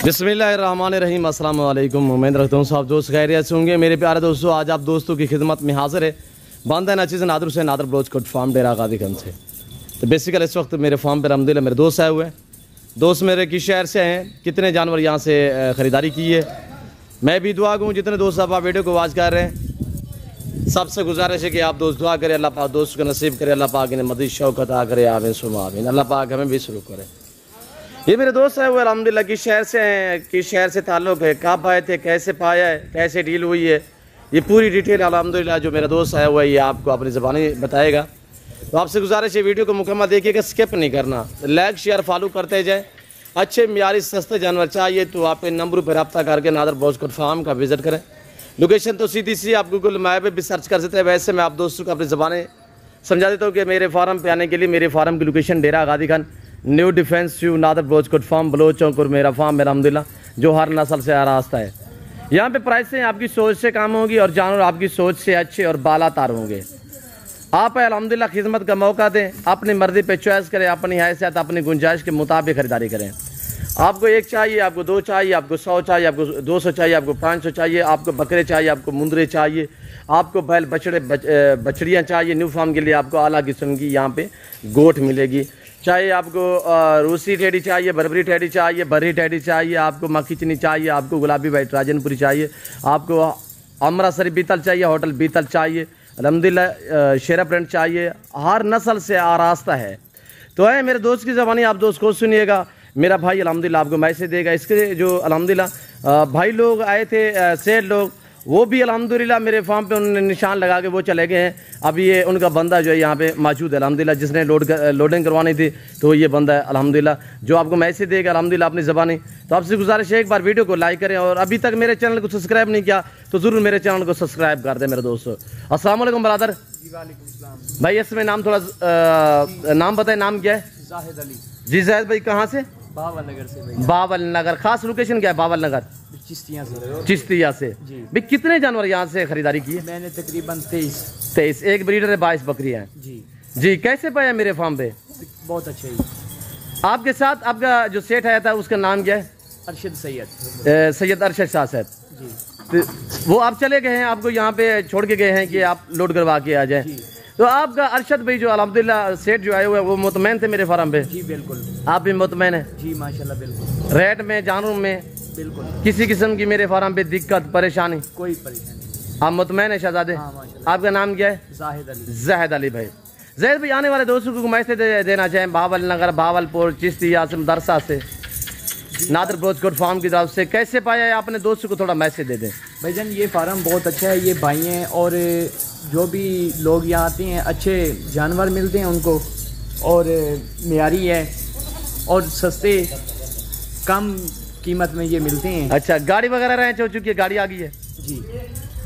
बिस्मिल्लाहिर्रहमानिर्रहीम, अस्सलाम वालेकुम। उम्मीद रखता हूँ सब दोस्त खैरियत से होंगे। मेरे प्यारे दोस्तों, आज आप दोस्तों की खिदमत में हाजिर है बांदा नाचीज़ नादर से नादर ब्लोच कोट फार्म डेरा गाजीगंज से। तो बेसिकल इस वक्त मेरे फार्म पर अल्हम्दुलिल्लाह मेरे दोस्त आए हुए हैं। दोस्त मेरे किस शहर से हैं, कितने जानवर यहाँ से ख़रीदारी की है, मैं भी दुआ दूँ। जितने दोस्त आप वीडियो को वाच कर रहे हैं, सबसे गुजारिश है कि आप दोस्त दुआ करें, अल्लाह पाक दोस्त को नसीब करे, अल्लाह पाक इन्हें मज़ीद शौक़त आ करे। आमीन सुमा आमीन। अल्लाह पाक हमें भी शुरू करे। ये मेरे दोस्त है वो अल्हम्दुलिल्लाह किस शहर से हैं, किस शहर से ताल्लुक़ है, कब आए थे, कैसे पाया है, कैसे डील हुई है, ये पूरी डिटेल अल्हम्दुलिल्लाह जो मेरा दोस्त है वो ये आपको अपनी ज़बानी बताएगा। तो आपसे गुजारिश है वीडियो को मुकम्मल देखिएगा, स्किप नहीं करना, लाइक शेयर फॉलो करते जाए। अच्छे मियारी सस्ते जानवर चाहिए तो आप इन नंबरों पर रब्ता करके नादर ब्लोच कोट फार्म का विज़िट करें। लोकेशन तो सीधी सी आप गूगल मैप पे भी सर्च कर सकते हैं। वैसे मैं आप दोस्तों को अपनी ज़बानी समझा देता हूँ कि मेरे फार्म पे आने के लिए मेरे फार्म की location Dera Ghaziganj new defence view Nadar Baloch Kot farm Baloch Chowk और मेरा फार्म मेरा अल्हम्दुलिल्लाह जो हर नस्ल से आरास्ता है। यहाँ पे प्राइसें आपकी सोच से काम होगी और जानवर आपकी सोच से अच्छे और बालातार होंगे। आप अल्हम्दुलिल्लाह खिदमत का मौका दें, अपनी मर्ज़ी पे चॉइस करें, अपनी हैसियत अपनी गुंजाइश के मुताबिक ख़रीदारी करें। आपको एक चाहिए, आपको दो चाहिए, आपको 100 चाहिए, आपको 200 चाहिए, आपको 500 चाहिए, आपको बकरे चाहिए, आपको मुंदरे चाहिए, आपको बैल बछड़े बछड़ियाँ चाहिए। न्यू फार्म के लिए आपको आला किस्म की यहाँ पे गोट मिलेगी। चाहे आपको रूसी टेडी चाहिए, बरबरी टेडी चाहिए, बर्री टेडी चाहिए, आपको मक्खीचनी चाहिए, आपको गुलाबी वाइट राजनपुरी चाहिए, आपको अमृतसरी बीतल चाहिए, होटल बीतल चाहिए, अल्हम्दुलिल्लाह शेरा प्रिंट चाहिए। हर नस्ल से आरास्ता है। तो है मेरे दोस्त की ज़बानी आप दोस्त को सुनिएगा। मेरा भाई अल्हम्दुलिल्लाह आपको मैसेज देगा। इसके जो अल्हम्दुलिल्लाह भाई लोग आए थे, सेठ लोग, वो भी अल्हम्दुलिल्लाह मेरे फार्म पे उन्होंने निशान लगा के वो चले गए हैं। अब ये उनका बंदा जो है यहाँ पे मौजूद है अल्हम्दुलिल्लाह, जिसने लोडिंग करवानी थी तो ये बंदा है अल्हम्दुलिल्लाह जो आपको मैसेज देगा अल्हम्दुलिल्लाह अपनी ज़बानी। तो आपसे गुजारिश है एक बार वीडियो को लाइक करें और अभी तक मेरे चैनल को सब्सक्राइब नहीं किया तो ज़रूर मेरे चैनल को सब्सक्राइब कर दें मेरे दोस्तों। अस्सलाम वालेकुम बरादर। भाई इसमें नाम थोड़ा नाम बताए, नाम क्या है? जाहिद अली। जी जाहिद भाई कहाँ से? बावल नगर से। बावल नगर, खास लोकेशन क्या है? बावल नगर चिश्तिया से। भाई कितने जानवर यहाँ से खरीदारी की है? मैंने तकरीबन 23। एक ब्रीडर है, 22 बकरियाँ हैं। जी कैसे पाया मेरे फार्म पे? बहुत अच्छे ही। आपके साथ आपका जो सेठ आया था उसका नाम क्या है? अरशद सैयद। सैयद अरशद शाह साहब जी। तो वो आप चले गए हैं, आपको यहाँ पे छोड़ के गए हैं कि आप लोड करवा के आ जाए। तो आपका अरशद भाई जो अल्हम्दुलिल्लाह सेठ जो आए हुए हैं वो मुतमैन थे मेरे फार्म पे? जी बिल्कुल। आप भी मुतमैन है? जी माशाल्लाह बिल्कुल। रेट में, जानवर में बिल्कुल किसी किस्म की मेरे फार्म पे दिक्कत परेशानी? कोई परेशानी। आप मुतमैन है शहजादे? हाँ, आपका नाम क्या है? जाहिद अली। जाहिद अली भाई। जाहिद भाई आने वाले दोस्तों को मैसेज देना चाहें बावल नगर, भावलपुर, चिश्तिया से, मदरसा से, नादर ब्लोच कोट फार्म की तरफ से कैसे पाया है अपने दोस्तों को थोड़ा मैसेज दे दें। भाईजान ये फार्म बहुत अच्छा है, ये भाई हैं और जो भी लोग यहाँ आते हैं अच्छे जानवर मिलते हैं उनको और मियारी है और सस्ते कम कीमत में ये मिलते हैं। अच्छा गाड़ी वगैरह रहे हो चुकी है? गाड़ी आ गई है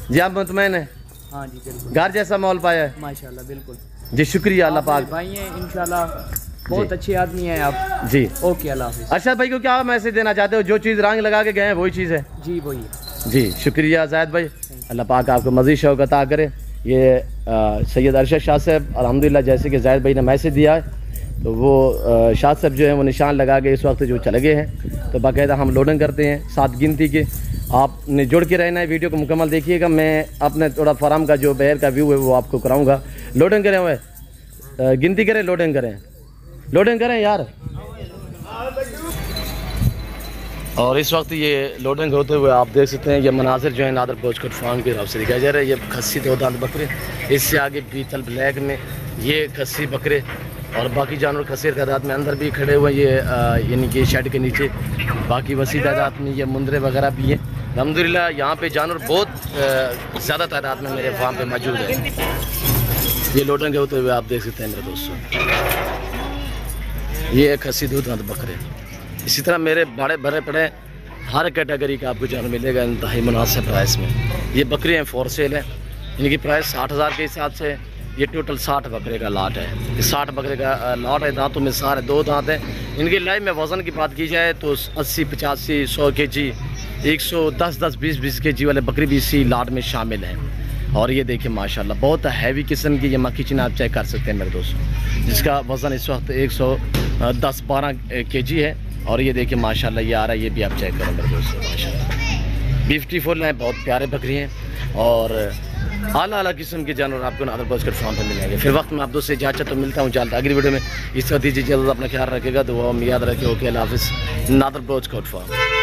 जी आप मुतमैन है? हाँ जी बिल्कुल। घर जैसा माहौल पाया है? माशाल्लाह बिल्कुल जी शुक्रिया अल्लाह पाक। भाई हैं इंशाल्लाह, बहुत अच्छे आदमी हैं आप जी। ओके अल्लाह हाफिज़। अरशद भाई को क्या मैसेज देना चाहते हो? जो चीज़ रंग लगा के गए हैं वही चीज़ है? जी वही जी शुक्रिया जाहिद भाई, अल्लाह पाक आपको मज़ीद शौक़ अता करे। ये सैयद अरशद शाह साहब अल्हम्दुलिल्लाह जैसे कि जाहिद भाई ने मैसेज दिया है तो वो शाह साहब जो है वो निशान लगा के इस वक्त जो चले गए हैं। तो बाकायदा हम लोडिंग करते हैं 7 गिनती के। आपने जुड़ के रहना है, वीडियो को मुकम्मल देखिएगा। मैं अपने थोड़ा फार्म का जो बहर का व्यू है वो आपको कराऊंगा। लोडिंग करें हुए, गिनती करें, लोडिंग करें, लोडिंग करें यार। और इस वक्त ये लोडिंग होते हुए आप देख सकते हैं ये मनाजिर जो है नादर ब्लोच कोट फार्म की तरफ से दिखाई जा रहा है। ये खस्सी 2 दांत बकरे, इससे आगे बीतल ब्लैक में ये खस्सी बकरे और बाकी जानवर खसीर तादाद में अंदर भी खड़े हुए ये यानी कि शेड के नीचे। बाकी वसी तादाद में ये मुंदरे वगैरह भी हैं अल्हम्दुलिल्लाह। यहाँ पे जानवर बहुत ज़्यादा तादाद में मेरे फार्म पे मौजूद है। ये लोडिंग होते हुए आप देख सकते हैं मेरे दोस्तों। ये खस्सी 2 दांत बकरे। इसी तरह मेरे बड़े भरे पड़े हर कैटेगरी का आपको जानवर मिलेगा इंतहाई मुनासिब प्राइस में। ये बकरियाँ फॉर सेल है, इनकी प्राइस 60,000 के हिसाब से। ये टोटल 60 बकरे का लाट है। ये 60 बकरे का लाट है। दांतों में सारे 2 दांत हैं। इनकी लाइफ में वज़न की बात की जाए तो 80, 85, 100 kg, 110, 20 kg वाले बकरी भी इसी लाट में शामिल हैं। और ये देखिए माशाल्लाह बहुत हैवी किस्म की ये मक्खीचनी आप चेक कर सकते हैं मेरे दोस्तों, जिसका वज़न इस वक्त 110-12 kg है। और ये देखिए माशाल्लाह ये आ रहा है, ये भी आप चेक करें मेरे दोस्तों, माशाल्लाह ब्यूटीफुल हैं, बहुत प्यारे बकरी हैं और आला किस्म के जानवर आपको नादर ब्रोच कट फार्म पर मिलेंगे। फिर वक्त में आप दोस्त से इजाजत तो मिलता हूँ, चलता अगली वीडियो में। इस वक्त दीजिए इजाजत, अपना ख्याल रखेगा, तो वो हम याद रखे। ओके, अल्लाह हाफिज़। नादर ब्रोच कट फार्म।